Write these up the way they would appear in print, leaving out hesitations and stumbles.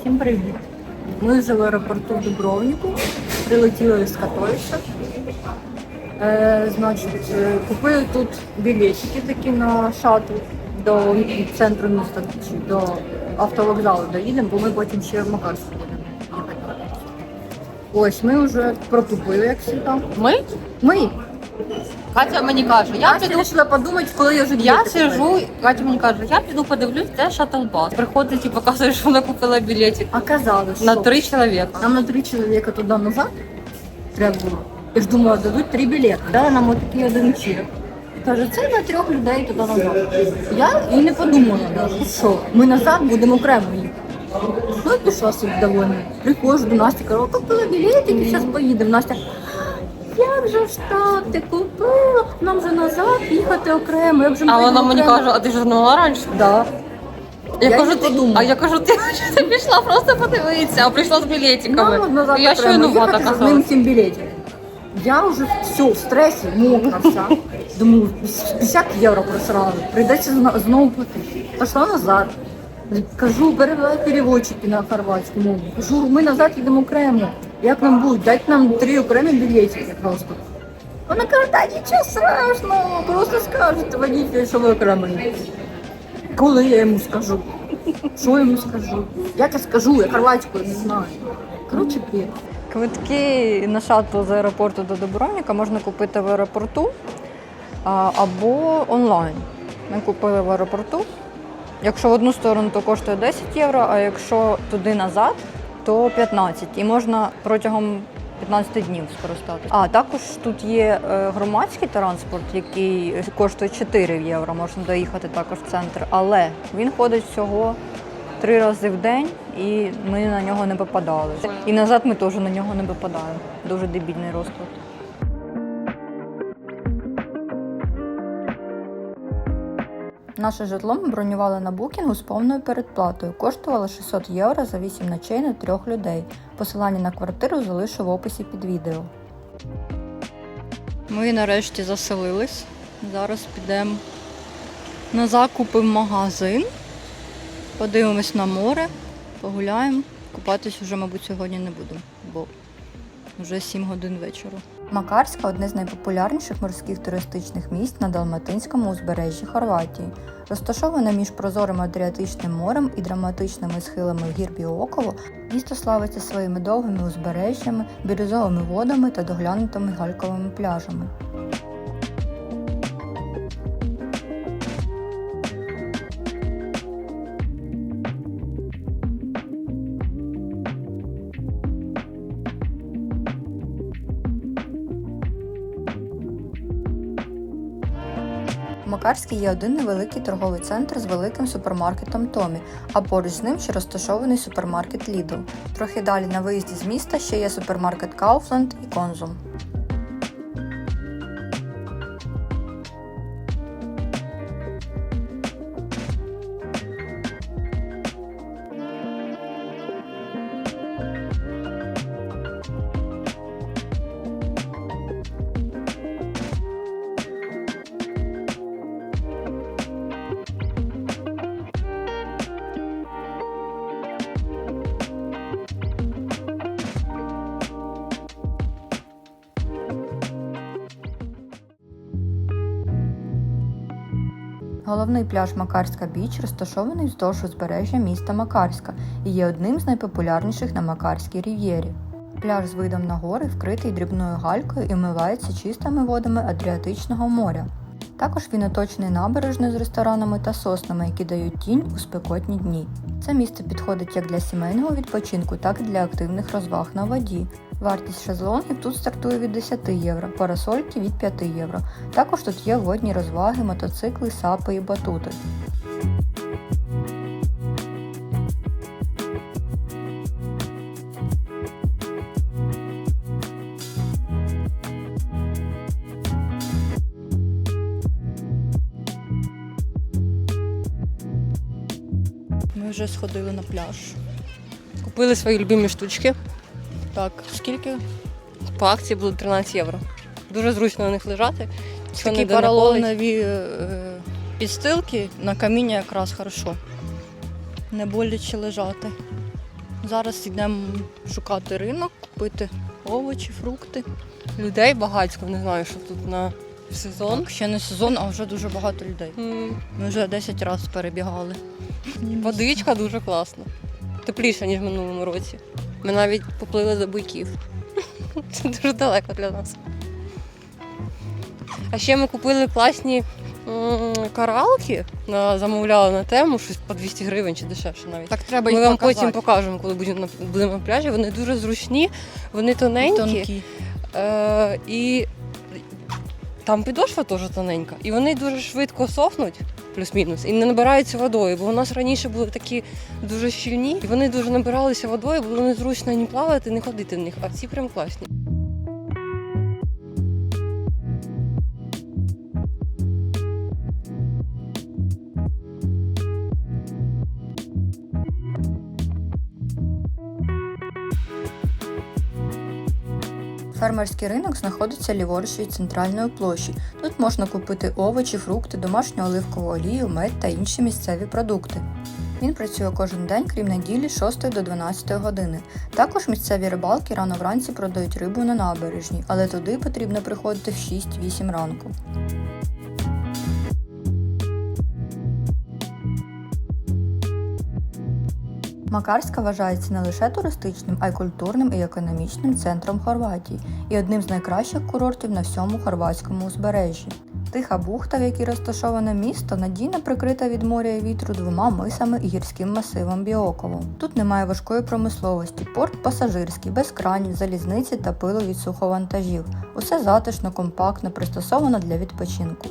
Всім привіт! Ми вже в аеропорту в Дубровнику, прилетіли з Катовища. Купили тут білетики такі на шаттл до центру міста, чи до автовокзалу доїдемо, бо ми потім ще в Макарську будемо їхати. Ось, ми вже протупили, як завжди. Ми? Катя мені каже, я вирішила подумати, коли я вже Я сижу, Катя мені каже, я піду подивлюсь, де шаттлбас. Приходить і показує, що вона купила білетик. Оказалось, На що 3 чоловіка. нам на 3 чоловіка туди-назад треба було. Я ж думала, дадуть 3 білети. Дали нам отакий один чек. Каже, це на 3 людей туди-назад. Я і не подумала, що ми назад будемо окремо їхати. Ну і пішла собі довольна. Приходжу до Насті, кажу, купила білетики, зараз поїдемо. Настя, як же ж так, ти купила? Нам же назад їхати окремо. Я вже А вона мені окремо. каже, а ти ж знала раніше? Да. Я Я кажу, не подумала. а я кажу, ти пішла просто подивитися, а прийшла з білетиками. Нам назад Я окремо щойно їхати з одним цим білетом. Я вже все, в стресі, мокра вся. Думаю, 50 євро просрала, прийдеться знову платити. Пішла назад. Кажу, перевели переводчики на хорватську мову. Кажу, ми назад їдемо окремо. Як нам буде? Дайте нам 3 окремі білетики просто. Вона каже, та нічого страшного, просто скажете водителю, що ви окремо їдете. Коли я йому скажу? Що я йому скажу? Як я скажу? Я хорватською не знаю. Коротше, п'є. Квитки на шаттл з аеропорту до Дубровника можна купити в аеропорту або онлайн. Ми купили в аеропорту. Якщо в одну сторону, то коштує 10 євро, а якщо туди-назад, то 15. І можна протягом 15 днів скористатися. А також тут є громадський транспорт, який коштує 4 євро, можна доїхати також в центр. Але він ходить всього 3 рази в день, і ми на нього не попадали. І назад ми теж на нього не попадаємо. Дуже дебільний розклад. Наше житло ми бронювали на букінгу з повною передплатою. Коштувало 600 євро за 8 ночей на 3 людей. Посилання на квартиру залишу в описі під відео. Ми нарешті заселились. Зараз підемо на закупи в магазин. Подивимось на море, погуляємо. Купатись вже, мабуть, сьогодні не будемо, бо вже 7 годин вечора. Макарська – одне з найпопулярніших морських туристичних місць на Далматинському узбережжі Хорватії. Розташоване між прозорим Адріатичним морем і драматичними схилами гір Біоково, місто славиться своїми довгими узбережжями, бірюзовими водами та доглянутими гальковими пляжами. У Макарській є один невеликий торговий центр з великим супермаркетом Томі, а поруч з ним ще розташований супермаркет Лідл. Трохи далі на виїзді з міста ще є супермаркет Kaufland і Конзум. Головний пляж Макарська Біч розташований вздовж узбережжя міста Макарська і є одним з найпопулярніших на Макарській рів'єрі. Пляж з видом на гори вкритий дрібною галькою і вмивається чистими водами Адріатичного моря. Також він оточений набережною з ресторанами та соснами, які дають тінь у спекотні дні. Це місце підходить як для сімейного відпочинку, так і для активних розваг на воді. Вартість шезлонгів тут стартує від 10 євро, парасольки від 5 євро. Також тут є водні розваги, мотоцикли, сапи і батути. Ми вже сходили на пляж. Купили свої любимі штучки. Так, скільки? По акції будуть 13 євро. Дуже зручно на них лежати. Такі поролонові підстилки на каміння якраз хорошо. Не боляче лежати. Зараз йдемо шукати ринок, купити овочі, фрукти. Людей багатько, не знаю, що тут на сезон. Ще не сезон, а вже дуже багато людей. Ми вже 10 разів перебігали. Водичка дуже класна. Тепліша, ніж в минулому році. Ми навіть поплили до буйків. Це дуже далеко для нас. А ще ми купили класні каралки, замовляли на тему, щось по 200 гривень чи дешевше навіть. Так треба Ми їх вам показати. потім покажемо, коли будемо на пляжі. Вони дуже зручні, вони тоненькі. Тонкі. І там підошва теж тоненька. І вони дуже швидко сохнуть, плюс-мінус, і не набираються водою. Бо у нас раніше були такі дуже щільні, і вони дуже набиралися водою, було незручно ні плавати, ні ходити в них. А ці прям класні. Фермерський ринок знаходиться ліворуч від центральної площі. Тут можна купити овочі, фрукти, домашню оливкову олію, мед та інші місцеві продукти. Він працює кожен день, крім неділі, з 6 до 12 години. Також місцеві рибалки рано вранці продають рибу на набережній, але туди потрібно приходити в 6-8 ранку. Макарська вважається не лише туристичним, а й культурним і економічним центром Хорватії і одним з найкращих курортів на всьому хорватському узбережжі. Тиха бухта, в якій розташоване місто, надійно прикрита від моря і вітру 2 мисами і гірським масивом Біоково. Тут немає важкої промисловості, порт пасажирський, без кранів, залізниці та пилу від суховантажів. Усе затишно, компактно, пристосовано для відпочинку.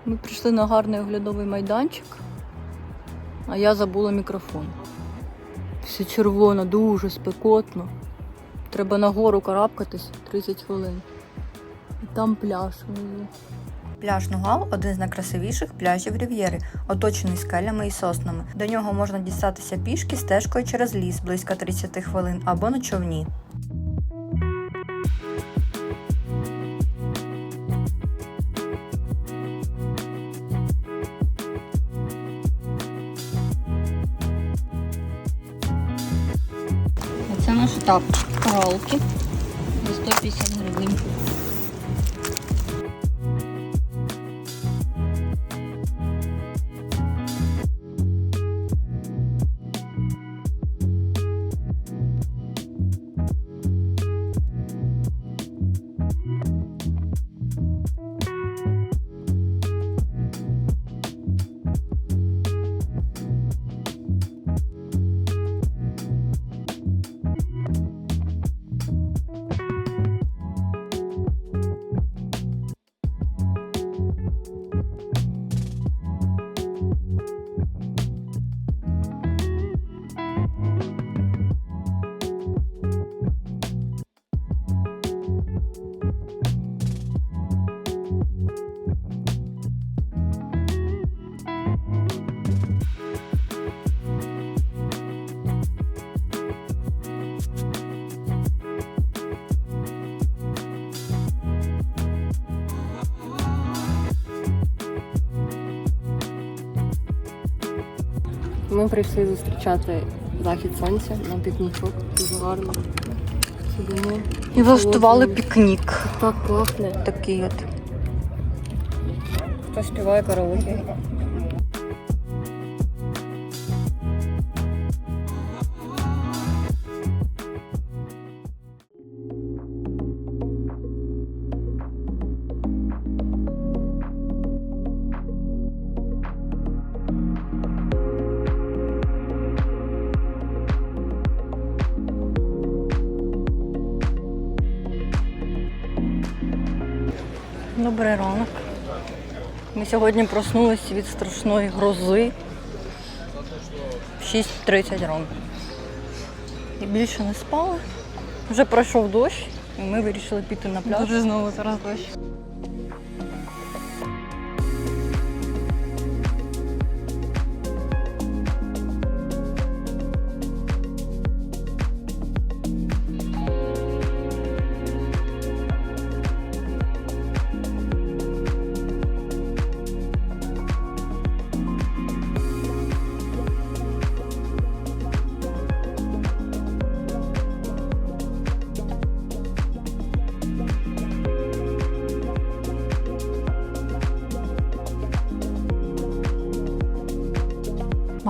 Ми прийшли на гарний оглядовий майданчик, а я забула мікрофон. Все червоно, дуже спекотно. Треба нагору карабкатись 30 хвилин. І там пляж. Пляж Нугал – один з найкрасивіших пляжів Рів'єри, оточений скелями і соснами. До нього можна дістатися пішки стежкою через ліс близько 30 хвилин або на човні. Це наш етап каралки за 150 гривень. Ми прийшли зустрічати захід сонця на пікнічок. Дуже гарно. Сидимо. І влаштували пікнік. Так пахне. Такий от. Хто співає караоке. Добрий ранок. Ми сьогодні проснулися від страшної грози в 6:30 ранку. І більше не спали. Вже пройшов дощ, і ми вирішили піти на пляж. Дуже знову зараз дощ.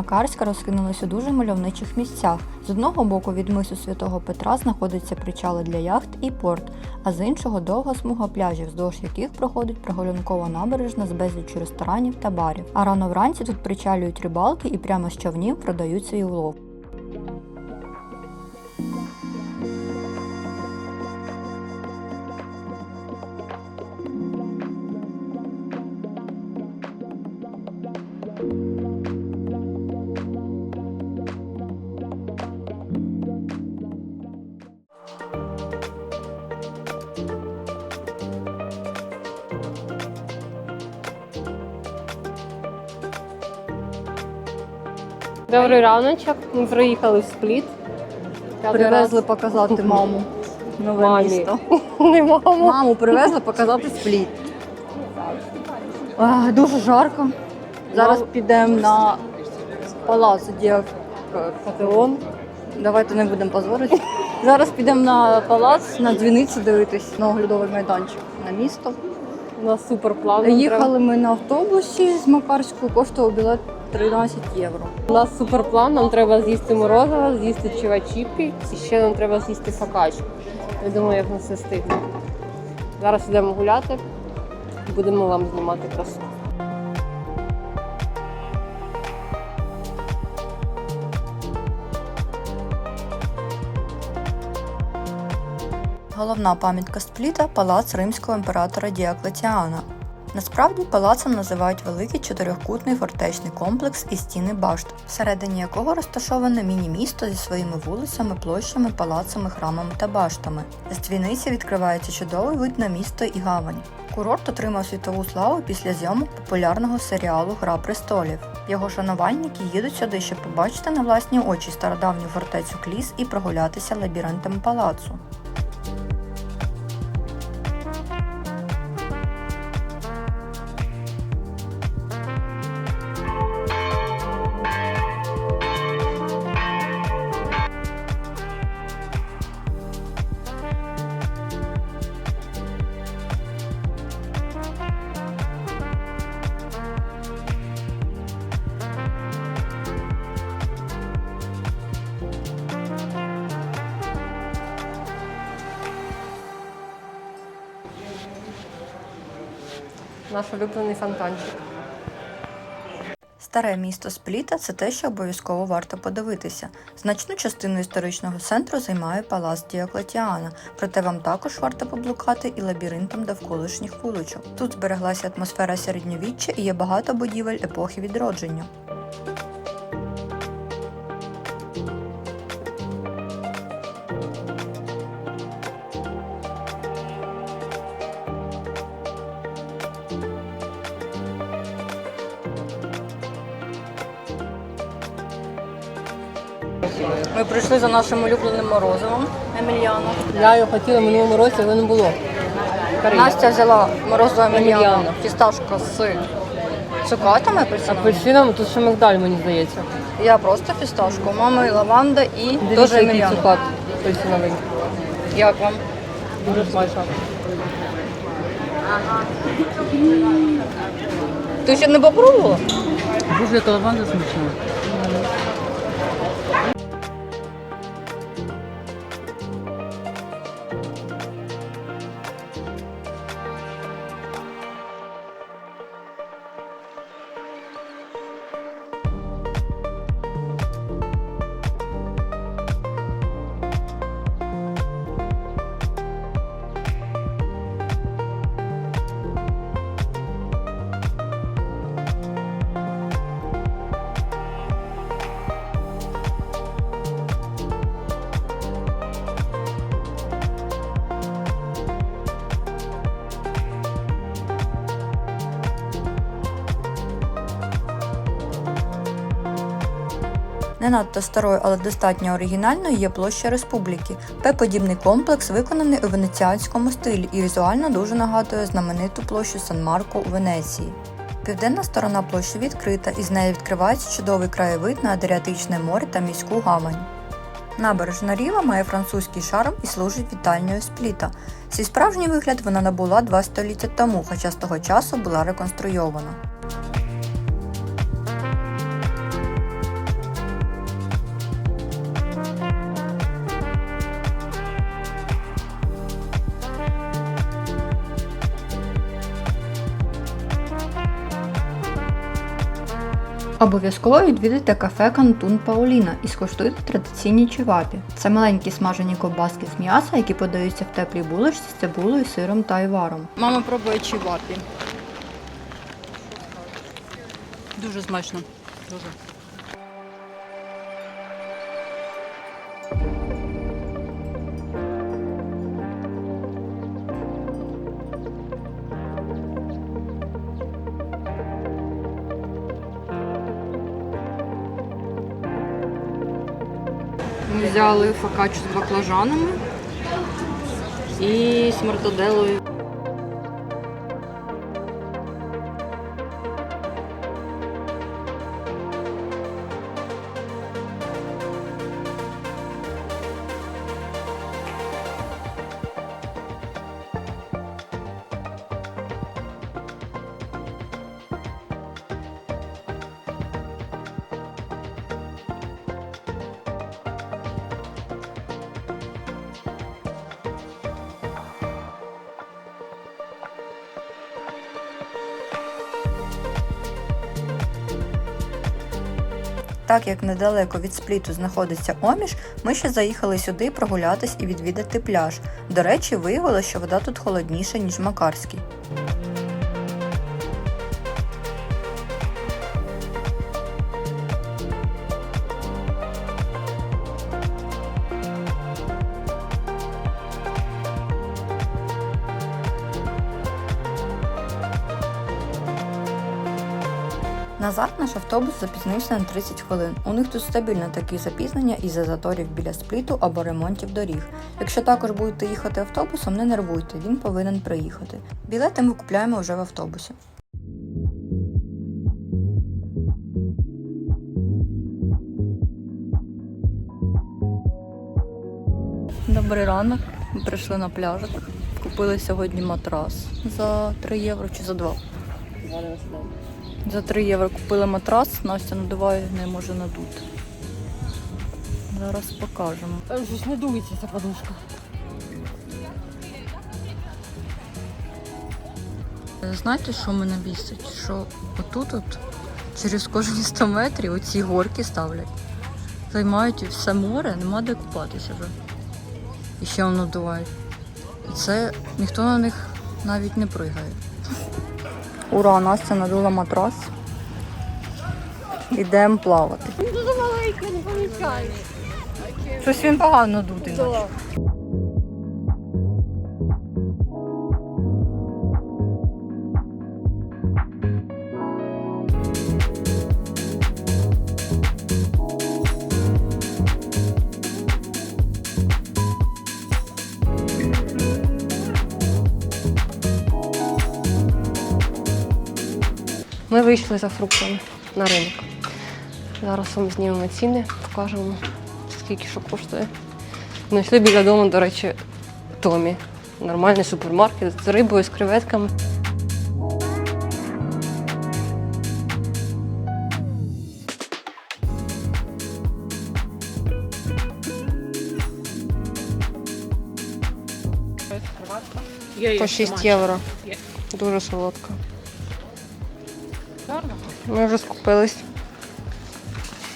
Макарська розкинулась у дуже мальовничих місцях. З одного боку від мису Святого Петра знаходиться причали для яхт і порт, а з іншого довга смуга пляжів, вздовж яких проходить прогулянкова набережна з безліччю ресторанів та барів. А рано вранці тут причалюють рибалки і прямо з човнів продають свій улов. Добрий раночок. Ми приїхали в Спліт. Привезли показати маму. Нове Мамі. місто. Не маму. Маму привезли показати Спліт. Дуже жарко. Зараз підемо на палац Діакатеон. Давайте не будемо позорити. Зараз підемо на палац, на дзвіницю дивитись, на оглядовий майданчик, на місто. У нас супер план. Їхали ми на автобусі з Макарської, коштував білет 13 євро. У нас супер план. Нам треба з'їсти морозиво, з'їсти чівачіпі і ще нам треба з'їсти фокаччу. Я думаю, як на це встигне. Зараз йдемо гуляти, будемо вам знімати красу. Головна пам'ятка Спліта – палац римського імператора Діоклетіана. Насправді палацом називають великий чотирьохкутний фортечний комплекс і стіни башт, всередині якого розташоване міні-місто зі своїми вулицями, площами, палацами, храмами та баштами. З дзвіниці відкривається чудовий вид на місто і гавань. Курорт отримав світову славу після зйомок популярного серіалу «Гра престолів». Його шанувальники їдуть сюди, щоб побачити на власні очі стародавню фортецю Кліс і прогулятися лабіринтами палацу. Наш улюблений фонтанчик. Старе місто Спліта – це те, що обов'язково варто подивитися. Значну частину історичного центру займає палац Діоклетіана, проте вам також варто поблукати і лабіринтом довколишніх вуличок. Тут збереглася атмосфера середньовіччя і є багато будівель епохи відродження. Ми прийшли за нашим улюбленим морозивом Емільяно. Я його хотіла минулому році, але не було. Настя взяла морозиво Емільяно, Емільяно. фісташка з цукатами апельсиновими. Апельсином, тут ще мигдаль, мені здається. Я просто фісташку, мами лаванда і теж Дивіться, який Емільяно. цукат апельсиновий. Як вам? Дуже смачно. Ти ще не попробувала? Дуже яка лаванда смачна. Не надто старою, але достатньо оригінальною є площа Республіки. П-подібний комплекс виконаний у венеціанському стилі і візуально дуже нагадує знамениту площу Сан-Марко у Венеції. Південна сторона площі відкрита, і з неї відкривається чудовий краєвид на Адріатичне море та міську гавань. Набережна Ріва має французький шарм і служить вітальною Спліта. Свій справжній вигляд вона набула 2 століття тому, хоча з того часу була реконструйована. Обов'язково відвідайте кафе Кантун Пауліна і скуштуйте традиційні чевапі. Це маленькі смажені ковбаски з м'яса, які подаються в теплій булочці з цибулею, сиром та айваром. Мама пробує чевапі. Дуже смачно. Дуже. Ми взяли фокаччу з баклажанами і з мортаделлою. Так як недалеко від Спліту знаходиться Оміш, ми ще заїхали сюди прогулятись і відвідати пляж. До речі, виявилося, що вода тут холодніша, ніж в Макарській. Назад наш автобус запізнився на 30 хвилин. У них тут стабільно такі запізнення із-за заторів біля Спліту або ремонтів доріг. Якщо також будете їхати автобусом, не нервуйте, він повинен приїхати. Білети ми купляємо вже в автобусі. Добрий ранок. Ми прийшли на пляжик. Купили сьогодні матрас за 3 євро чи за 2. За 3 євро купили матрас, Настя надуває, не може надути. Зараз покажемо. Щось не дується ця подушка. Знаєте, що мене бісить? Що отут через кожні 100 метрів оці горки ставлять. Займають все море, нема де купатися вже. І ще воно надувають. І це ніхто на них навіть не пригає. Ура, Настя надула матрас. Ідемо плавати. Він дуже маленький, не помічає. Щось він погано дутий. Ми вийшли за фруктами на ринок. Зараз вам знімемо ціни, покажемо, скільки що коштує. Знайшли біля дому, до речі, Томі. Нормальний супермаркет з рибою, з креветками. По 6 євро. Дуже солодка. Ми вже скупились.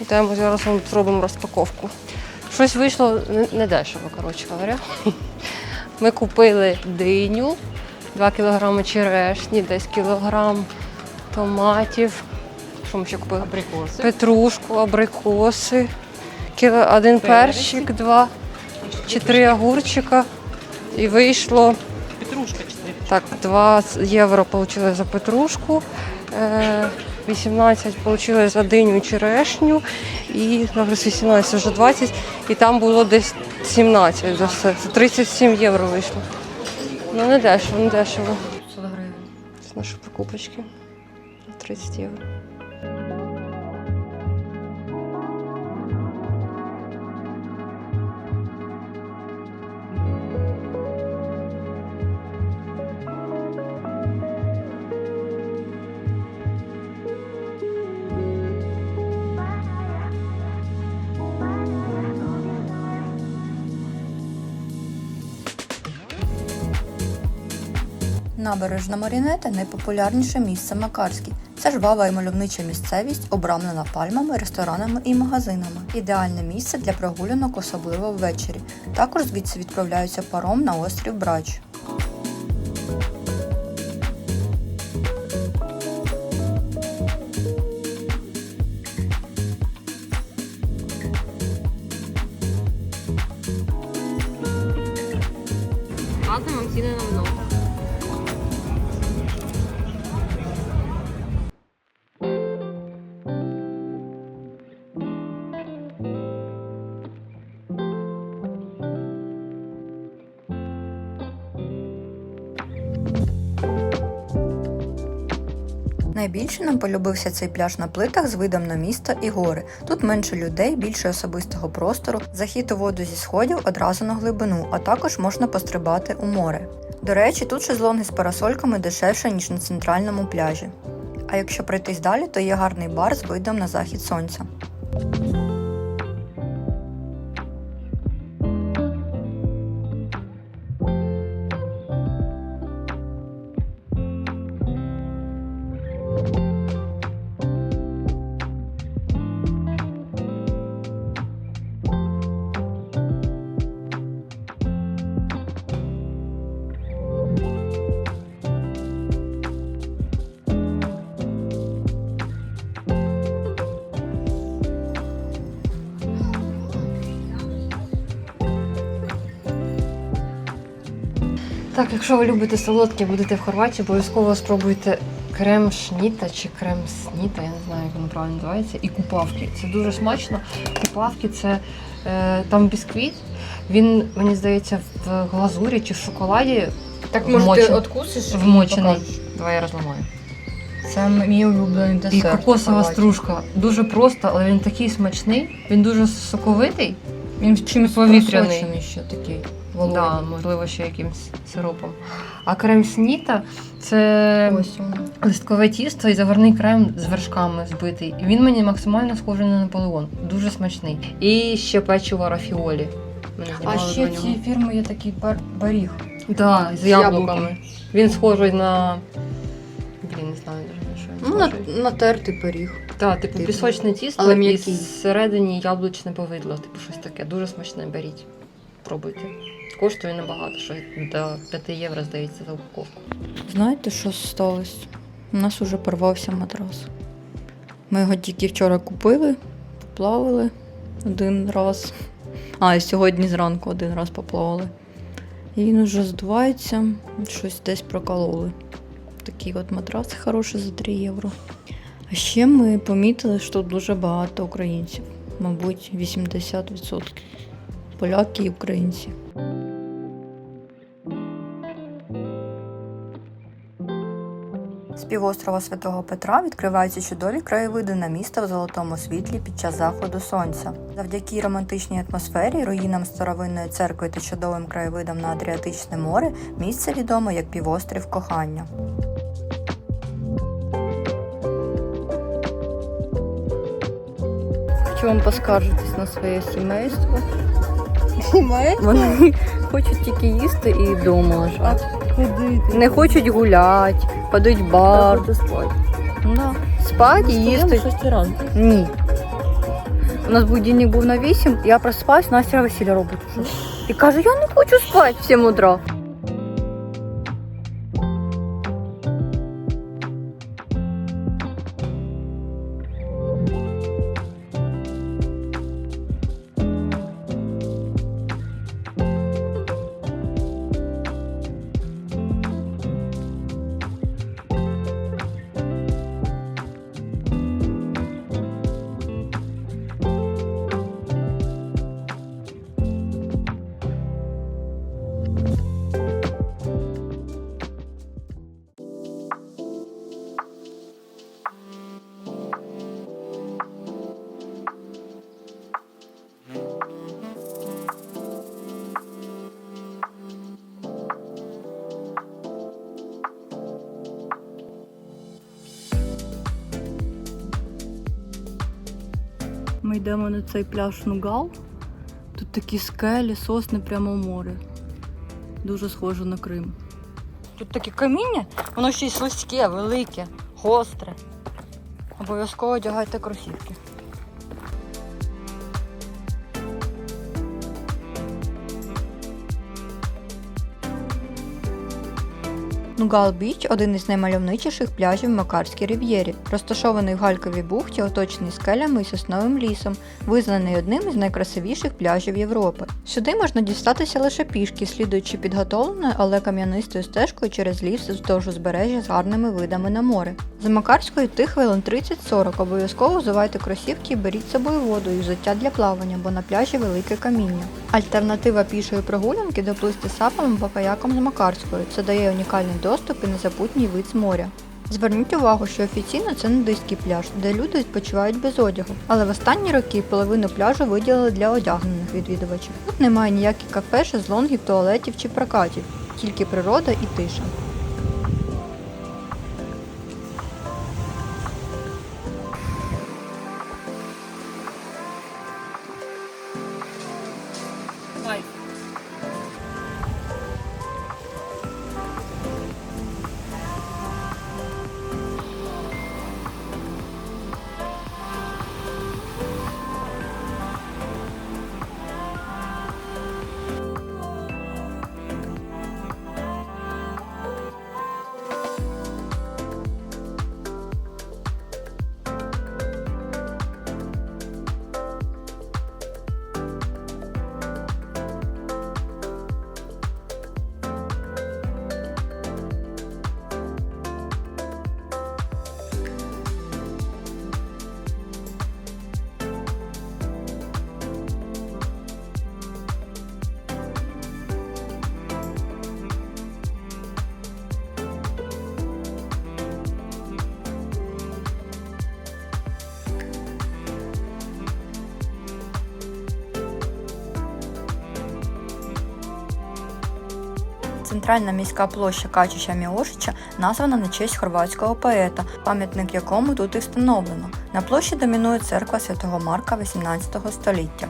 Йдемо, зараз вам зробимо розпаковку. Щось вийшло не дешево, коротше говоря. Ми купили диню, 2 кг черешні, десь кілограм томатів. Що ми ще купили? Абрикоси. Петрушку, абрикоси, один перчик, 2 чи 3 огурчика. І вийшло Петрушка 4. так, 2 євро отримали за петрушку. 18 отримали за диню і черешню, і зараз 18, вже 20, і там було десь 17 за все. Це 37 євро вийшло. Ну не дешево, не дешево. 100 гривень. Це наші покупочки. 30 євро. Набережна Марінета – найпопулярніше місце Макарській. Це жвава і мальовнича місцевість, обрамлена пальмами, ресторанами і магазинами. Ідеальне місце для прогулянок, особливо ввечері. Також звідси відправляються паром на острів Брач. Матимемо ціни на вино. Найбільше нам полюбився цей пляж на плитах з видом на місто і гори. Тут менше людей, більше особистого простору, захід у воду зі сходів одразу на глибину, а також можна пострибати у море. До речі, тут шезлонги з парасольками дешевше, ніж на центральному пляжі. А якщо пройтись далі, то є гарний бар з видом на захід сонця. Так, якщо ви любите солодке, будете в Хорватії, обов'язково спробуйте крем-шніта чи крем-сніта, я не знаю, як воно правильно називається, і купавки. Це дуже смачно. Купавки це там бісквіт, він, мені здається, в глазурі чи в шоколаді Так откусиш вмочений. Давай я розламаю. Це мій улюблений десерт. І кокосова стружка. Дуже просто, але він такий смачний, він дуже соковитий. Він чимось повітряний. просочений ще такий. Да, можливо, ще якимсь сиропом. А крем сніта це Ось воно. листкове тісто і заварний крем з вершками збитий. Він мені максимально схожий на Наполеон. Дуже смачний. І ще печиво рафіолі. Ми не А знімали ще про в нього. цій фірми є такий баріг. Да, з яблуками. яблуками. Він схожий на. Блін, не знаю навіть на що він Ну, схожий. натертий пиріг. Так, типу типу. пісочне тісто, Але і м'який. всередині яблучне повидло, типу щось таке. Дуже смачне, беріть. Пробуйте. Коштує небагато, що до 5 євро, здається, за упаковку. Знаєте, що сталося? У нас уже порвався матрас. Ми його тільки вчора купили, поплавили один раз. А, і сьогодні зранку один раз поплавали. І він уже здувається, щось десь прокололи. Такий от матрас хороший за 3 євро. А ще ми помітили, що тут дуже багато українців. Мабуть, 80%. Поляки і українці. З півострова Святого Петра відкриваються чудові краєвиди на місто в золотому світлі під час заходу сонця. Завдяки романтичній атмосфері, руїнам старовинної церкви та чудовим краєвидам на Адріатичне море місце відомо як півострів кохання. Хочу вам поскаржитись на своє сімейство. Вони хочуть тільки їсти і вдома лежати. Не хочуть гуляти, ходить в бар. Спати. Да. Спати і їсти. Ні. У нас будильник був на 8, я просипаюсь, Настя весілля робить. І каже, я не хочу спати в 7 утра. Ми йдемо на цей пляж Нугал. Тут такі скелі, сосни прямо в море. Дуже схоже на Крим. Тут таке каміння, воно ще й слизьке, велике, гостре. Обов'язково одягайте кросівки. Нугал Біч – один із наймальовничіших пляжів в Макарській Рів'єрі. Розташований в Гальковій бухті, оточений скелями і сосновим лісом, визнаний одним із найкрасивіших пляжів Європи. Сюди можна дістатися лише пішки, слідуючи підготовленою, але кам'янистою стежкою через ліс вздовж узбережжя з гарними видами на море. З Макарської йти хвилин 30-40, обов'язково взувайте кросівки і беріть з собою воду і взуття для плавання, бо на пляжі велике каміння. Альтернатива пішої прогулянки – доплисти сапом або каяком з Макарської. Це дає унікальний доступ і незабутній вид з моря. Зверніть увагу, що офіційно це нудистський пляж, де люди відпочивають без одягу, але в останні роки половину пляжу виділили для одягнених відвідувачів. Тут немає ніяких кафе, шезлонгів, туалетів чи прокатів, тільки природа і тиша. Центральна міська площа Качича Міошича названа на честь хорватського поета, пам'ятник якому тут і встановлено. На площі домінує церква Святого Марка XVIII століття.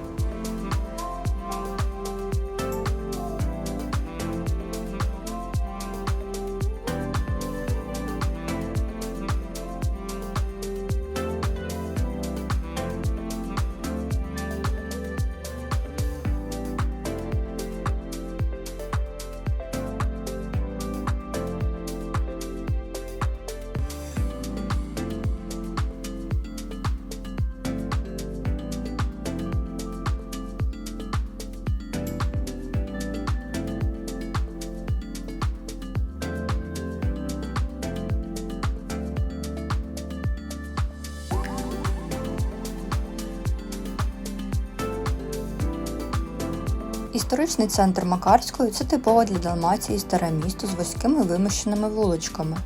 Історичний центр Макарської – це типове для Далмації старе місто з вузькими вимощеними вуличками.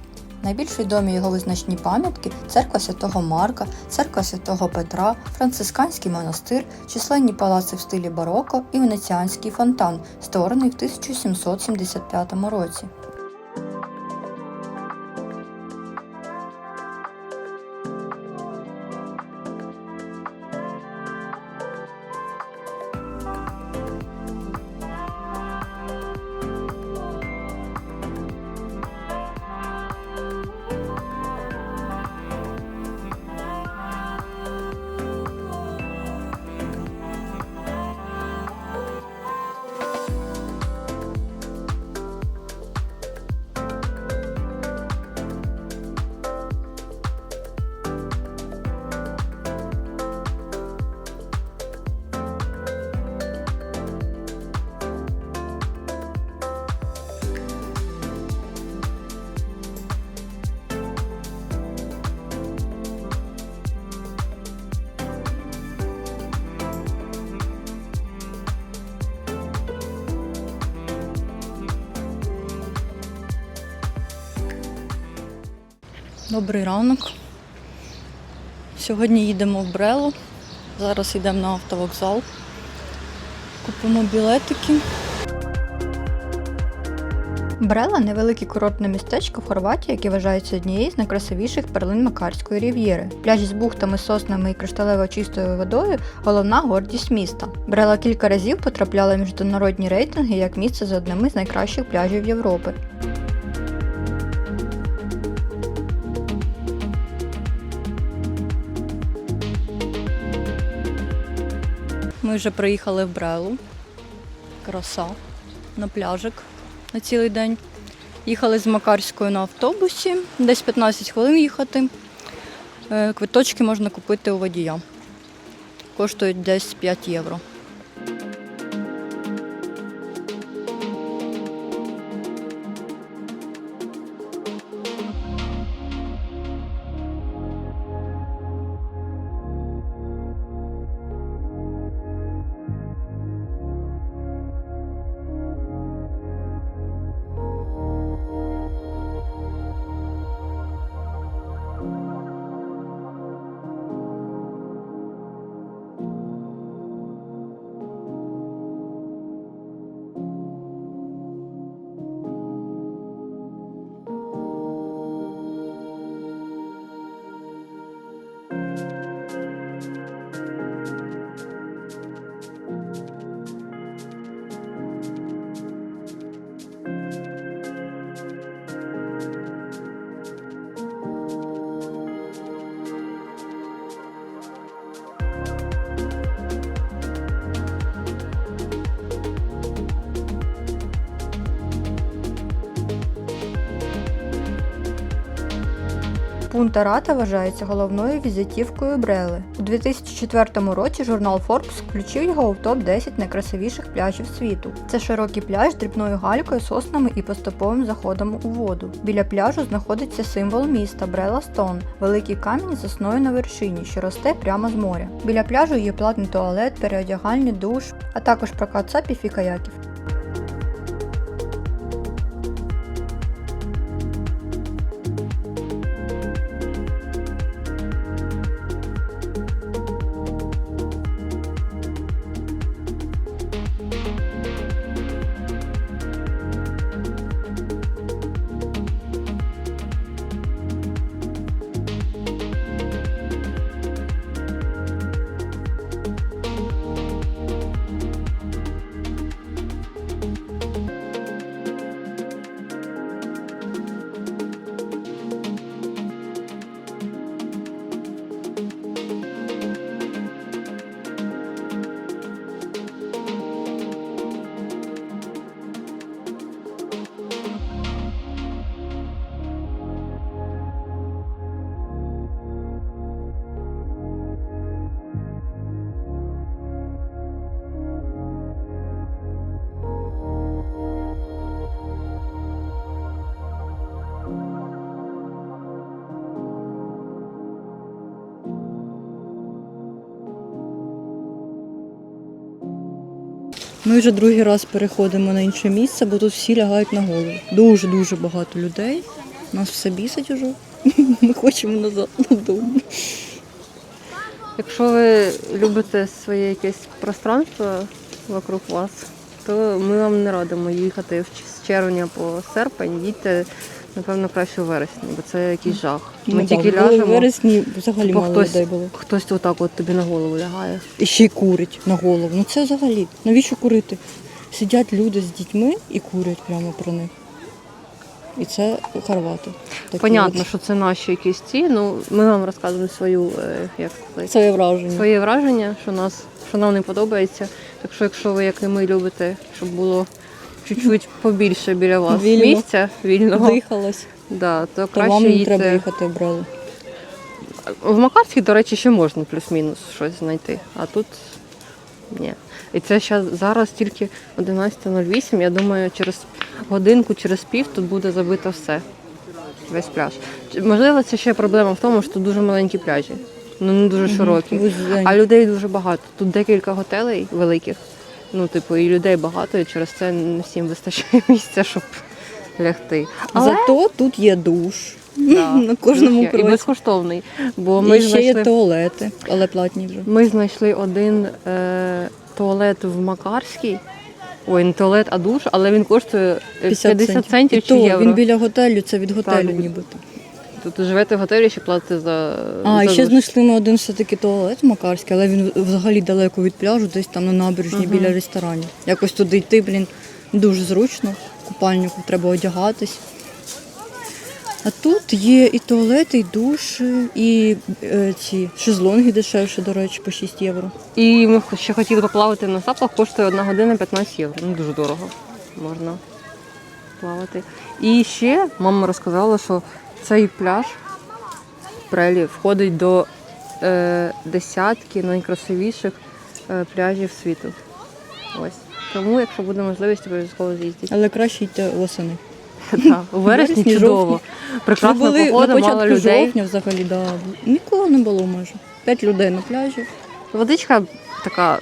Найбільш відомі його визначні пам'ятки – церква Святого Марка, церква Святого Петра, францисканський монастир, численні палаци в стилі бароко і венеціанський фонтан, створений в 1775 році. Добрий ранок. Сьогодні їдемо в Брелу. Зараз йдемо на автовокзал. Купимо білетики. Брела – невелике курортне містечко в Хорватії, яке вважається однією з найкрасивіших перлин Макарської рів'єри. Пляжі з бухтами, соснами і кришталево чистою водою – головна гордість міста. Брела кілька разів потрапляла в міжнародні рейтинги як місце з одними з найкращих пляжів Європи. Ми вже приїхали в Брелу. Краса. На пляжик на цілий день. Їхали з Макарської на автобусі, десь 15 хвилин їхати. Квиточки можна купити у водія. Коштують десь 5 євро. Пунта Рата вважається головною візитівкою Брели. У 2004 році журнал Forbes включив його у топ-10 найкрасивіших пляжів світу. Це широкий пляж з дрібною галькою, соснами і поступовим заходом у воду. Біля пляжу знаходиться символ міста Брела Стоун – великий камінь з сосною на вершині, що росте прямо з моря. Біля пляжу є платний туалет, переодягальні, душ, а також прокат сапів і каяків. Ми вже другий раз переходимо на інше місце, бо тут всі лягають на голову. Дуже-дуже багато людей. Нас все бісить уже. Ми хочемо назад додому. Якщо ви любите своє якесь пространство вокруг вас, то ми вам не радимо їхати з червня по серпень. Їдьте, напевно, краще у вересні, бо це якийсь жах. Ми тільки ляжемо. У вересні взагалі мало людей було. Хтось отак от тобі на голову лягає. І ще й курить на голову. Ну це взагалі. Навіщо курити? Сидять люди з дітьми і курять прямо про них. І це хорвати. Понятно, що це наші якісь ці. Ну, ми вам розказуємо своє враження, що нам не подобається. Так що, якщо ви, як і ми, любите, щоб було чуть-чуть побільше біля вас місця вільного, дихалось, да, то то краще вам не їдьте. треба їхати в Брелу. В Макарській, до речі, ще можна плюс-мінус щось знайти, а тут ні. І це зараз тільки 11:08, я думаю, через годинку, через пів тут буде забито все, весь пляж. Можливо, це ще проблема в тому, що тут дуже маленькі пляжі, ну не дуже широкі, а людей дуже багато. Тут декілька готелей великих, і людей багато, і через це не всім вистачає місця, щоб лягти. Зато тут є душ. Да, на кожному і кроці. безкоштовний. Бо І ще є туалети, але платні вже. Ми знайшли один туалет в Макарській. Ой, не туалет, а душ, але він коштує 50 центів чи євро. Він біля готелю, це від готелю нібито. Тут живете в готелі, ще платите за і ще душ. знайшли ми один все-таки туалет в Макарській, але він взагалі далеко від пляжу, десь там на набережні біля ресторанів. Якось туди йти, дуже зручно. В купальнику треба одягатись. А тут є і туалети, і душ, і ці шезлонги дешевші, до речі, по 6 євро. І ми ще хотіли поплавати на саплах, коштує 1 година 15 євро. Ну, дуже дорого. Можна плавати. І ще мама розказала, що цей пляж Прелі входить до десятки найкрасивіших пляжів світу. Ось. Тому, якщо буде можливість, обов'язково з'їздити. Але краще йти восени. Так, у вересні Вересні, чудово. Ми Прекрасна були погода, на мало початку людей. жовтня взагалі, да. Нікого не було майже. 5 людей на пляжі. Водичка така,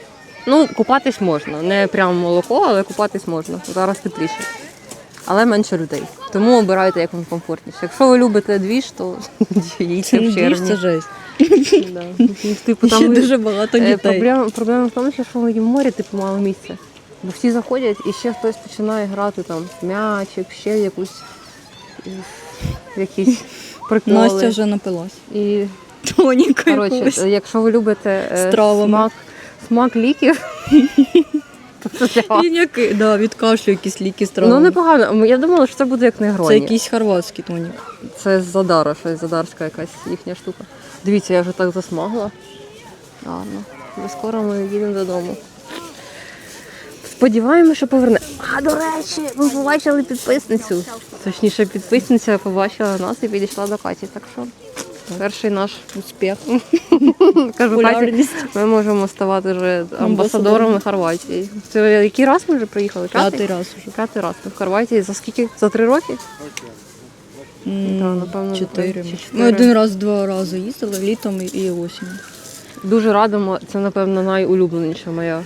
ну, купатись можна. Не прямо молоко, але купатись можна. Зараз тепліше. Але менше людей. Тому обирайте, як вам комфортніше. Якщо ви любите двіж, то їдьте Це в не двіж, червні. це жесть. Да. Типу, Ще дуже багато дітей. Проблема в тому, що в морі типу мало місця. Бо всі заходять і ще хтось починає грати там в м'ячик, ще якісь приколи. Настя вже напилась. І, Тоніка коротше, якщо ви любите Стравами. смак ліків, то це для вас. Піняки, да, від кашлю якісь ліки з Ну, травами. непогано. Я думала, що це буде як Це негроні. якийсь хорватський тонік. Це з Задара, щось задарська якась їхня штука. Дивіться, я вже так засмагла. Ладно, вже скоро ми їдемо додому. Сподіваємося, що поверне. А, до речі, ми побачили підписницю. Точніше, підписниця побачила нас і підійшла до Каті. Так що перший наш Успіх. кажу, Каті, Популярність. ми можемо ставати вже амбасадорами Хорватії. Це який раз ми вже приїхали? П'ятий раз уже. П'ятий раз. Ми в Хорватії за скільки? За 3 роки? М, Да, напевно, 4. чи 4. Ми один раз, 2 рази їздили, літом і осінню. Дуже радимо. Це, напевно, найулюбленіша моя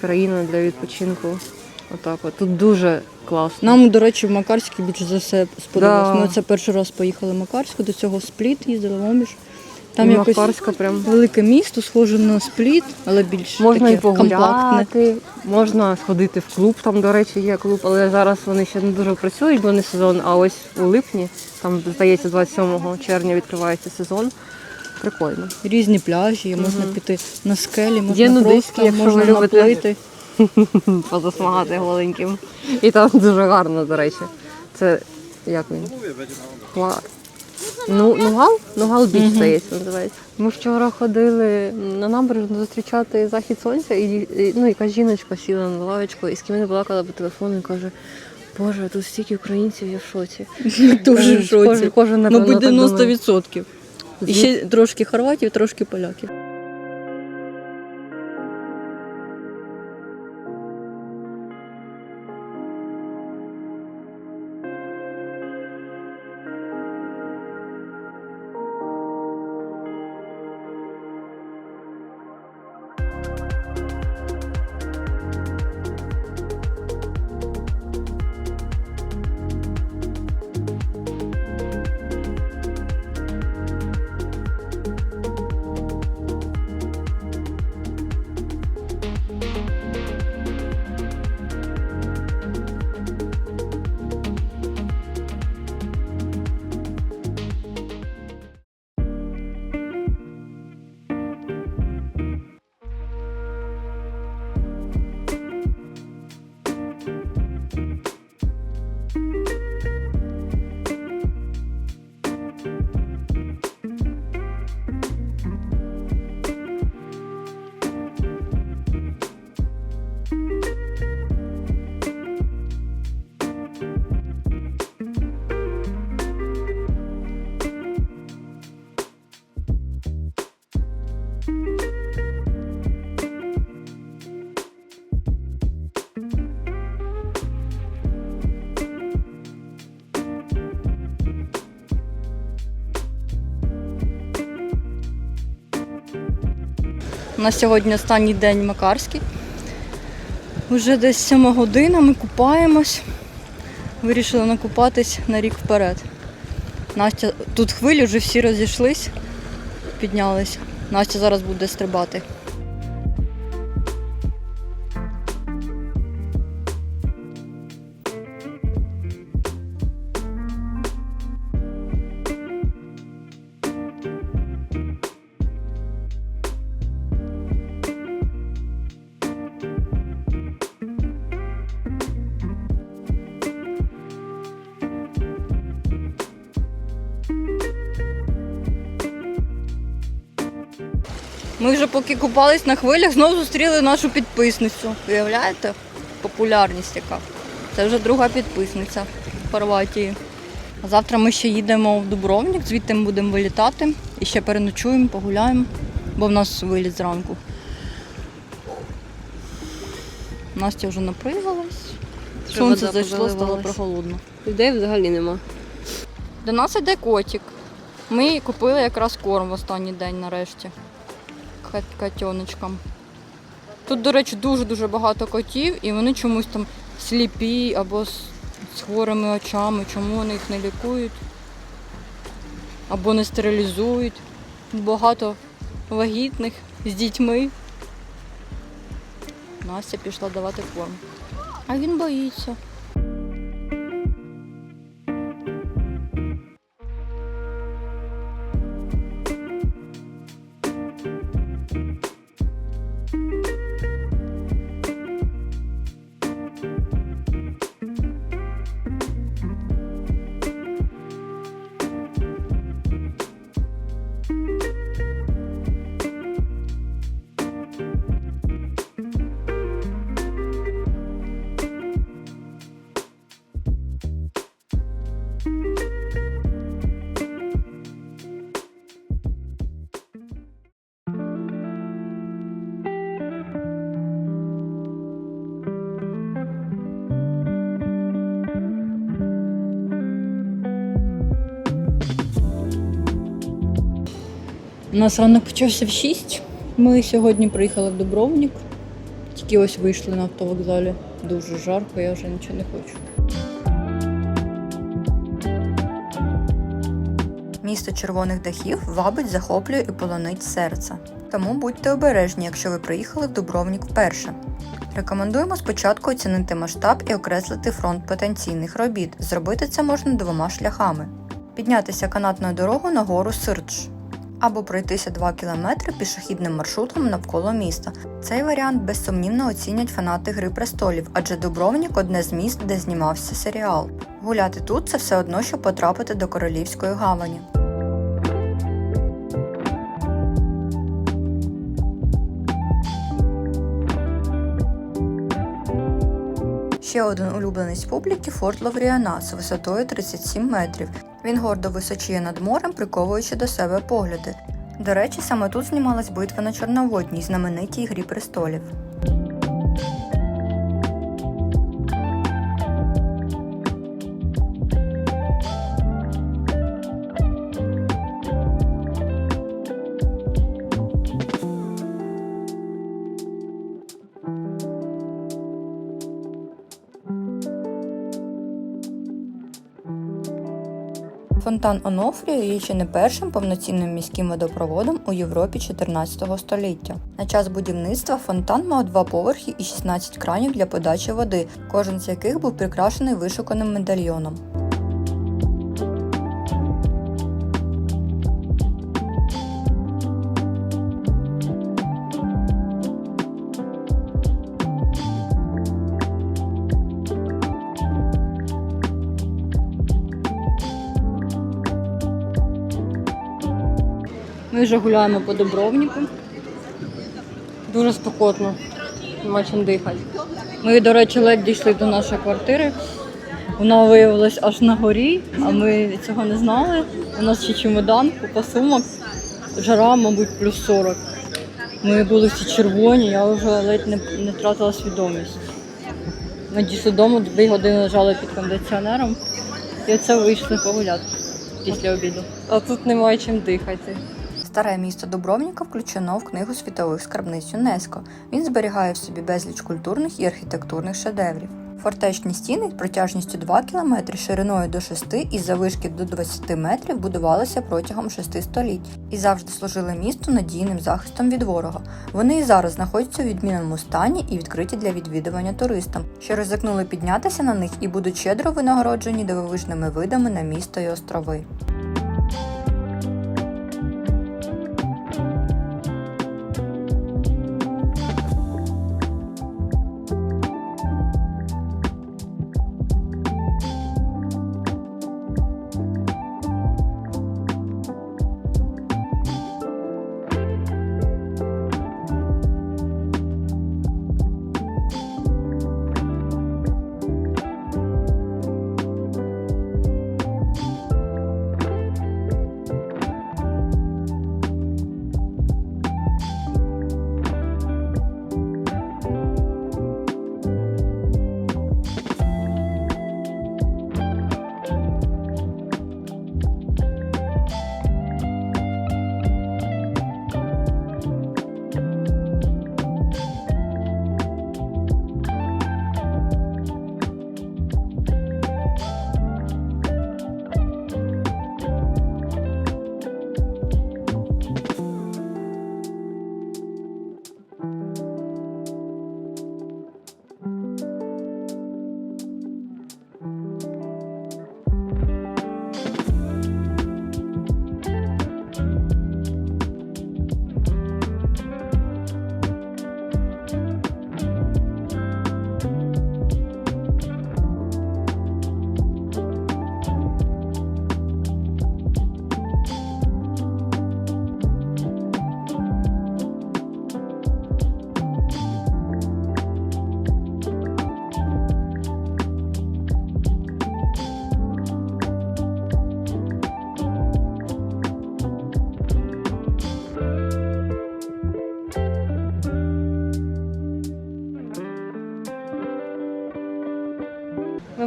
країна для відпочинку. Отак от. Тут дуже класно. Нам, до речі, в Макарській більше за все сподобалось. Да. Ми це перший раз поїхали в Макарську, до цього в Спліт їздили, в Оміш. Там І якось Макарська прям велике місто, схоже на Спліт, але більш можна таке і погуляти, компактне. можна сходити в клуб. Там, до речі, є клуб, але зараз вони ще не дуже працюють, бо не сезон. А ось у липні, там, здається, 27 червня відкривається сезон. Прикольно. Різні пляжі, можна піти на скелі, Є можна нудистські, просто, якщо можна ви любите. наплити. Позасмагати голеньким. І там дуже гарно, до речі. Це як він? Нугал біч, здається, називається. Ми вчора ходили на набережну зустрічати захід сонця, і якась жіночка сіла на лавочку і з ким не балакала по телефону і каже: Боже, тут стільки українців, я в шоці. Дуже в шоці. Кожен, напевно, Мабуть, так думає. 90%. І ще трошки хорватів, трошки поляків. У нас сьогодні останній день в Макарській. Уже десь 7 година, ми купаємось. Вирішили накупатись на рік вперед. Настя, тут хвилі, вже всі розійшлись, піднялись. Настя зараз буде стрибати. Ми вже поки купались на хвилях, знову зустріли нашу підписницю. Уявляєте? Популярність яка. Це вже друга підписниця в Хорватії. А завтра ми ще їдемо в Дубровник, звідти ми будемо вилітати. І ще переночуємо, погуляємо, бо в нас виліт зранку. Настя вже напригалась. Сонце зайшло, стало прохолодно. Людей взагалі нема. До нас йде котик. Ми купили якраз корм в останній день нарешті. Котеночкам. Тут, до речі, дуже-дуже багато котів, і вони чомусь там сліпі або з хворими очами. Чому вони їх не лікують? Або не стерилізують. Багато вагітних з дітьми. Настя пішла давати корм. А він боїться. У нас ранок почався в 6. Ми сьогодні приїхали в Дубровник. Тільки ось вийшли на автовокзалі. Дуже жарко, я вже нічого не хочу. Місто червоних дахів вабить, захоплює і полонить серце. Тому будьте обережні, якщо ви приїхали в Дубровник вперше. Рекомендуємо спочатку оцінити масштаб і окреслити фронт потенційних робіт. Зробити це можна двома шляхами. Піднятися канатною дорогою на гору Сирдж. Або пройтися 2 кілометри пішохідним маршрутом навколо міста. Цей варіант безсумнівно оцінять фанати «Гри престолів», адже Дубровник – одне з міст, де знімався серіал. Гуляти тут – це все одно, що потрапити до Королівської гавані. Ще один улюбленець публіки – форт Лавріана з висотою 37 метрів. Він гордо височіє над морем, приковуючи до себе погляди. До речі, саме тут знімалась битва на Чорноводній, знаменитій «Грі престолів». Фонтан Онофрія є ще не першим повноцінним міським водопроводом у Європі 14 століття. На час будівництва фонтан мав 2 поверхи і 16 кранів для подачі води, кожен з яких був прикрашений вишуканим медальйоном. Ми вже гуляємо по Дубровнику. Дуже спекотно, нема чим дихати. Ми, до речі, ледь дійшли до нашої квартири. Вона виявилась аж на горі, а ми цього не знали. У нас ще чемодан, купа сумок, жара, мабуть, плюс 40. Ми були всі червоні, я вже ледь не втратила свідомість. Ми дійшли додому, 2 години лежали під кондиціонером і оце вийшли погуляти після обіду. А тут немає чим дихати. Старе місто Дубровника включено в Книгу світових скарбниць ЮНЕСКО. Він зберігає в собі безліч культурних і архітектурних шедеврів. Фортечні стіни протяжністю 2 км, шириною до 6 і заввишки до 20 метрів будувалися протягом 6 століть і завжди служили місту надійним захистом від ворога. Вони і зараз знаходяться у відмінному стані і відкриті для відвідування туристам, що ризикнули піднятися на них і будуть щедро винагороджені дивовижними видами на місто і острови.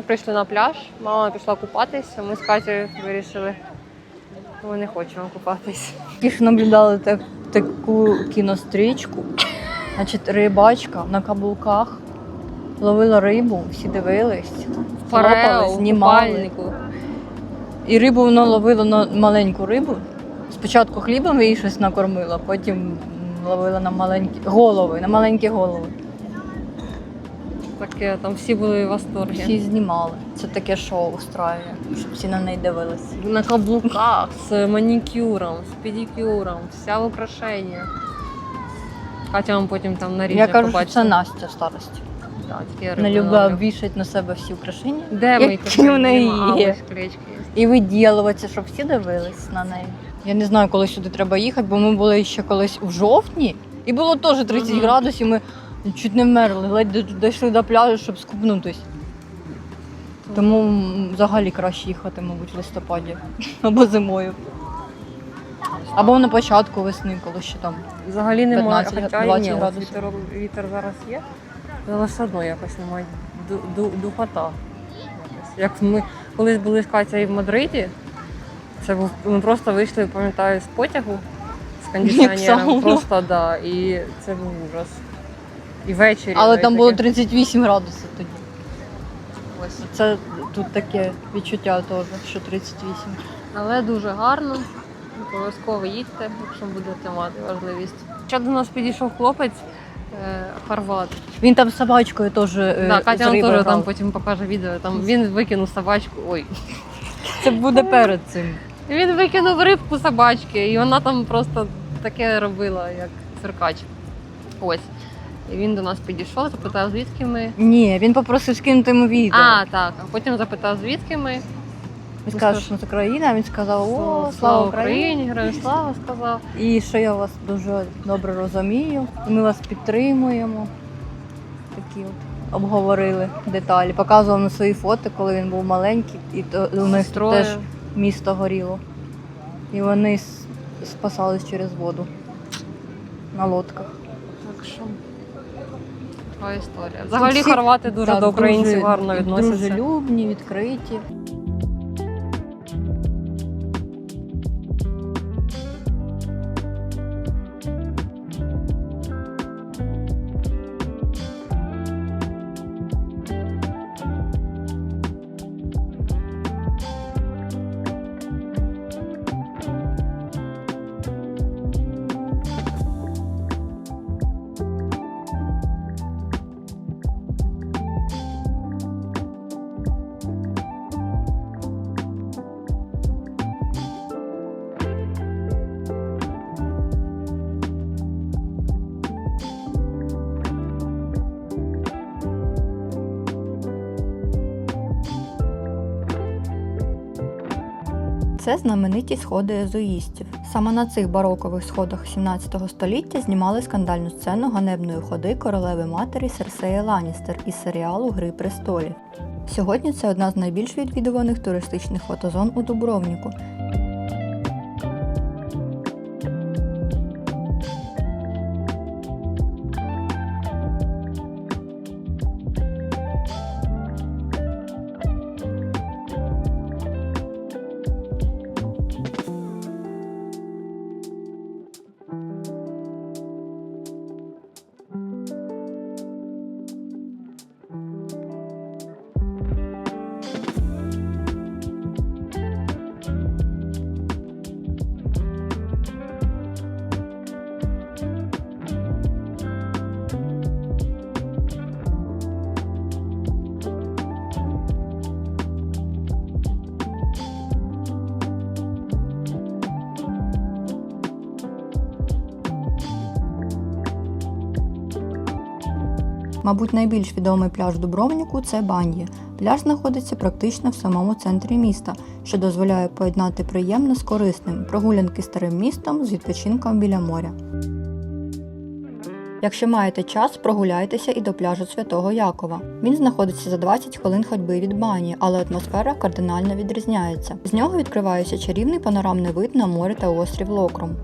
прийшли на пляж, мама пішла купатися, ми з Катєю вирішили, що ми не хочемо купатись. Ті ж наблюдали таку кінострічку. Значить, рибачка на каблуках ловила рибу, всі дивились, лапали, знімали. купальнику. І рибу вона ловила на маленьку рибу. Спочатку хлібом їй щось накормила, потім ловила на маленькі голови. Таке, там всі були в восторгі. Всі знімали. Це таке шоу устраює, щоб всі на неї дивились. На каблуках, з манікюром, з педикюром, вся в украшеннях. Катя вам потім там наріже Я кажу, побачите. що це Настя в старості. Да, таке Не риби любила ловлю. вішати на себе всі украшення. Де ми які в неї є. Клечки є. І виділуватися, щоб всі дивились на неї. Я не знаю, коли сюди треба їхати, бо ми були ще колись у жовтні, і було теж 30 градусів, ми чуть не вмерли, ледь дійшли до пляжу, щоб скупнутись. Тому взагалі краще їхати, мабуть, в листопаді або зимою. Або на початку весни, коли ще там. Взагалі немає, 15-20 хоча ні, ось градусів. вітер зараз є, але все одно якось немає духота. Як ми колись були з Катєю в Мадриді, це був, ми просто вийшли, пам'ятаю, з потягу з кондиціонером, сауна. просто, да, і це був ужас. І ввечері. Але навіть там було таке. 38 градусів тоді. Ось. Це тут таке відчуття теж, що 38. Але дуже гарно. Обов'язково їдьте, якщо будете мати можливість. Ще до нас підійшов хлопець, хорват. Він там з собачкою теж Да, Катя з вам риби теж грав. там потім покаже відео. Там він викинув собачку. Ой. Це буде перед цим. Він викинув рибку собачки, і вона там просто таке робила, як циркач. Ось. І він до нас підійшов, запитав, звідки ми. Ні, він попросив скинути йому відео. А, так. А потім запитав, звідки ми. Він сказав, що це країна, а він сказав, о, слава Україні. Героям слава сказав. І що я вас дуже добре розумію, і ми вас підтримуємо. Такі от обговорили деталі. Показував на свої фото, коли він був маленький, і то у них Сестрою. теж місто горіло. І вони спасались через воду на лодках. Так що така історія. Взагалі всі- хорвати дуже Так, до українців дуже гарно відносяться. Дружелюбні, відкриті. Це знамениті сходи езоїстів. Саме на цих барокових сходах 17 століття знімали скандальну сцену ганебної ходи королеви матері Серсеї Ланністер із серіалу «Гри престолів». Сьогодні це одна з найбільш відвідуваних туристичних фотозон у Дубровніку. Мабуть, найбільш відомий пляж Дубровніку – це Бан'є. Пляж знаходиться практично в самому центрі міста, що дозволяє поєднати приємне з корисним – прогулянки старим містом з відпочинком біля моря. Якщо маєте час, прогуляйтеся і до пляжу Святого Якова. Він знаходиться за 20 хвилин ходьби від Бані, але атмосфера кардинально відрізняється. З нього відкривається чарівний панорамний вид на море та острів Локрум.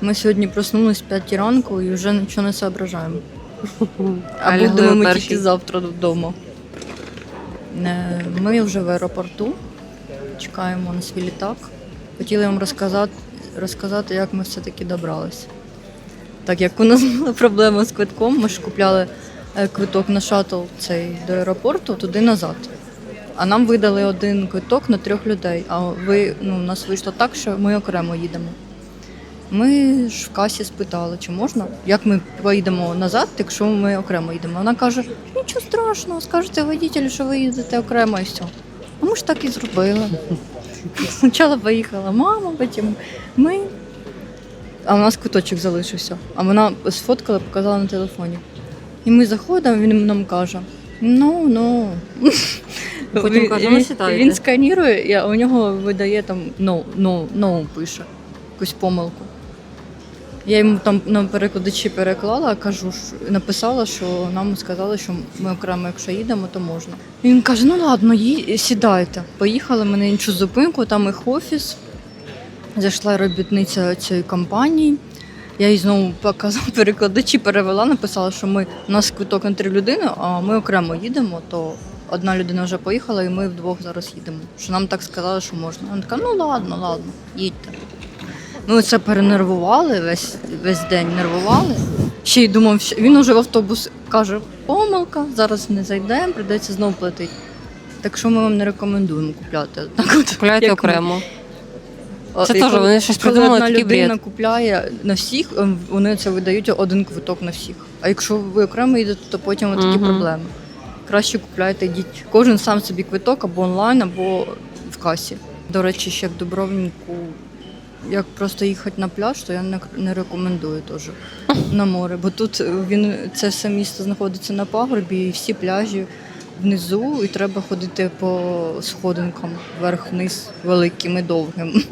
Ми сьогодні проснулись в 5 ранку і вже нічого не соображаємо. А лягли будемо о ми першій. тільки завтра додому. Ми вже в аеропорту, чекаємо на свій літак. Хотіли вам розказати, як ми все-таки добралися. Так як у нас була проблема з квитком, ми ж купляли квиток на шаттл цей до аеропорту, туди назад. А нам видали один квиток на 3 людей. А у нас вийшло так, що ми окремо їдемо. Ми ж в касі спитали, чи можна, як ми поїдемо назад, якщо ми окремо їдемо. Вона каже, нічого страшного, скажете водителю, що ви їдете окремо і все. А ми ж так і зробили. Спочатку поїхала мама, потім ми. А у нас квиточок залишився. А вона сфоткала, показала на телефоні. І ми заходимо, він нам каже, ну. Потім каже, ну, сідайте. Він сканірує, а у нього видає там no пише, якусь помилку. Я йому там на перекладачі переклала, написала, що нам сказали, що ми окремо, якщо їдемо, то можна. І він каже, ну ладно, сідайте. Поїхали ми на іншу зупинку, там їх офіс. Зайшла робітниця цієї компанії. Я їй знову показала перекладачі, перевела, написала, що у нас квиток на 3 людини, а ми окремо їдемо, то одна людина вже поїхала, і ми вдвох зараз їдемо. Що нам так сказали, що можна. Вона така, ну ладно, їдьте. Ми це перенервували, весь день нервували. Ще й думав, що він уже в автобус каже, помилка, зараз не зайдемо, прийдеться знову платити. Так що ми вам не рекомендуємо купляти. Так от, Купляйте як ми. окремо. Це теж вони щось придумали, одна такий людина бред. купляє на всіх, вони це видають один квиток на всіх. А якщо ви окремо їдете, то потім такі проблеми. Краще купляйте, йдіть. Кожен сам собі квиток або онлайн, або в касі. До речі, ще в Дубровнику, як просто їхати на пляж, то я не рекомендую теж на море. Бо тут це все місто знаходиться на пагорбі, і всі пляжі внизу, і треба ходити по сходинкам вверх-вниз, великим і довгим,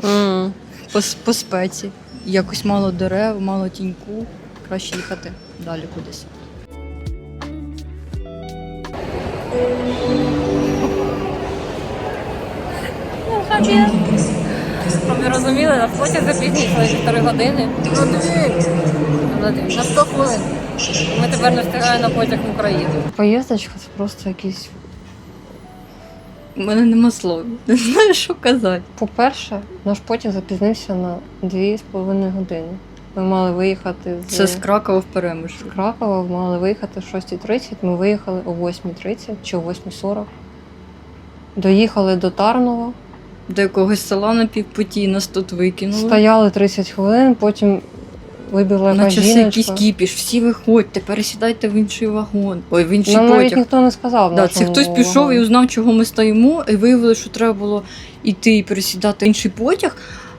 по спеці. Якось мало дерев, мало тіньку, краще їхати далі кудись. Щоб ви розуміли, на потяг запізнюється 4 години. На 100 хвилин. Ми тепер не встигаємо на потяг в Україну. Поїздочка це просто якийсь. У мене нема слов. Не знаю, що казати. По-перше, наш потяг запізнився на 2,5 години. Ми мали виїхати Це з Кракова в Перемиш. з Кракова, мали виїхати о 6:30, ми виїхали о 8:30 чи о 8:40. Доїхали до Тарнова, До якогось села на півпуті нас тут викинули. стояли 30 хвилин, потім вибігла якась Наче все якийсь жіночка. кіпіш, всі виходьте, пересідайте в інший вагон. Ой, в інший Нам навіть потяг. ніхто не сказав. Да, це нашому хтось пішов вагону. і узнав, чого ми стоїмо, і виявили, що треба було йти і пересідати в інший потяг.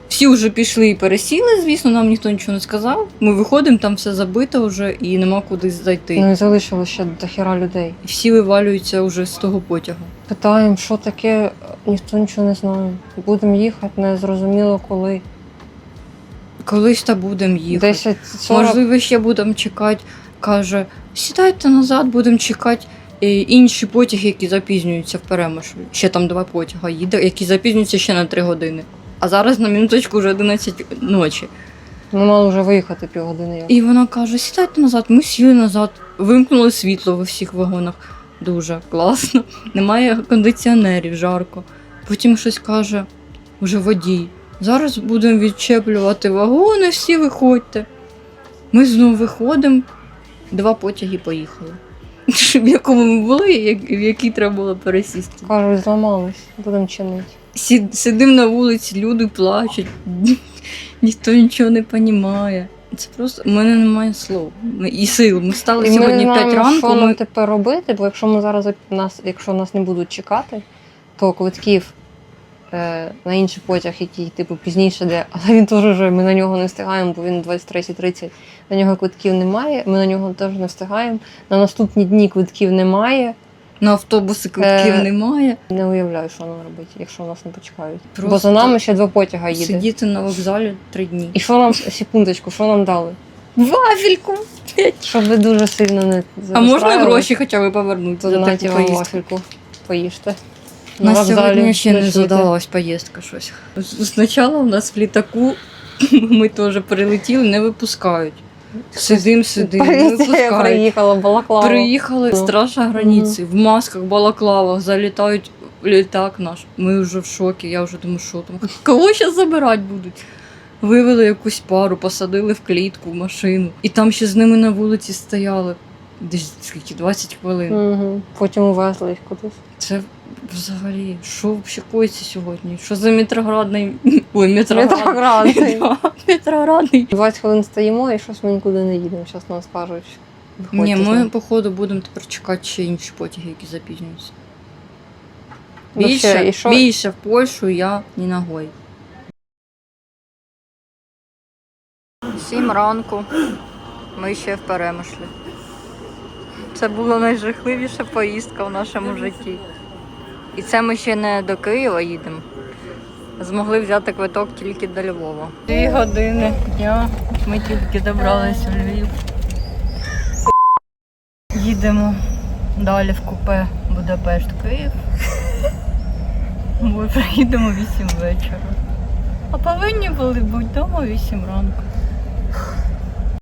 Всі вже пішли і пересіли, звісно, нам ніхто нічого не сказав. Ми виходимо, там все забито вже і нема куди зайти. Ну і залишилося ще дохіра людей. І всі вивалюються вже з того потягу. Питаємо, що таке, ніхто нічого не знає. Будемо їхати, не зрозуміло коли. Колись та будемо їхати. 10:40. Можливо, ще будемо чекати. Каже, сідайте назад, будемо чекати інші потяги, які запізнюються в Перемишлі. Ще там 2 потяги їде, які запізнюються ще на 3 години. А зараз на минуточку вже 11 ночі. Ми мали вже виїхати півгодини. як. І вона каже, сідайте назад. Ми сіли назад, вимкнули світло в усіх вагонах. Дуже класно. Немає кондиціонерів, жарко. Потім щось каже, вже водій. Зараз будемо відчеплювати вагони, всі виходьте. Ми знову виходимо, 2 потяги поїхали. В якому ми були, в який треба було пересісти. Кажуть, зламались, будемо чинити. Сидимо на вулиці, люди плачуть, ніхто нічого не розуміє. Це просто у мене немає слов і сил. Ми стали І ми сьогодні не 5 знаємо, ранку. що нам Ми... тепер робити, бо якщо ми зараз якщо нас не будуть чекати, то квитків на інший потяг, який типу пізніше йде, але він теж вже, ми на нього не встигаємо, бо він 23:30, на нього квитків немає, ми на нього теж не встигаємо. На наступні дні квитків немає. На автобуси квитків Е, немає. Не уявляю, що нам робити, якщо нас не почекають. Бо Просто за нами ще 2 потяга їде. Сидіти на вокзалі 3 дні. І що нам, секундочку, що нам дали? Вафельку! Щоб ви дуже сильно не А можна розстраювались, гроші хоча б повернути то за донатьте таку вам поїздку? вафельку, поїжте. У нас вокзалі сьогодні ще не ночуйте. задалась поїздка щось. Спочатку у нас в літаку Ми теж прилетіли, не випускають. Сидим, не Поліція випускають. приїхала, балаклава. Приїхали, Ну. стража границі, в масках, балаклавах, залітають в літак наш. Ми вже в шокі, я вже думаю, що там. Кого зараз забирати будуть? Вивели якусь пару, посадили в клітку, в машину. І там ще з ними на вулиці стояли. Десь скільки, 20 хвилин. Угу. Потім увезли їх кудись. Це взагалі, що взагалі коїться сьогодні? Що за метроградний... Ой, метроградний. Метроградний. Да, метроградний. 20 хвилин стоїмо і щось ми нікуди не їдемо. Зараз нам скажуть. Ні, виходьте з ми, нами. походу, будемо тепер чекати ще інші потяги, які запізнюються. Ну, ще, і що? Більше в Польщу я не ногой. 7 ранку. Ми ще в Перемишлі. Це була найжахливіша поїздка в нашому житті. І це ми ще не до Києва їдемо. Змогли взяти квиток тільки до Львова. 2 години дня. Ми тільки добралися у Львів. Їдемо далі в купе Будапешт-Київ. Ми приїдемо 8 вечора. А повинні були бути вдома 8 ранку.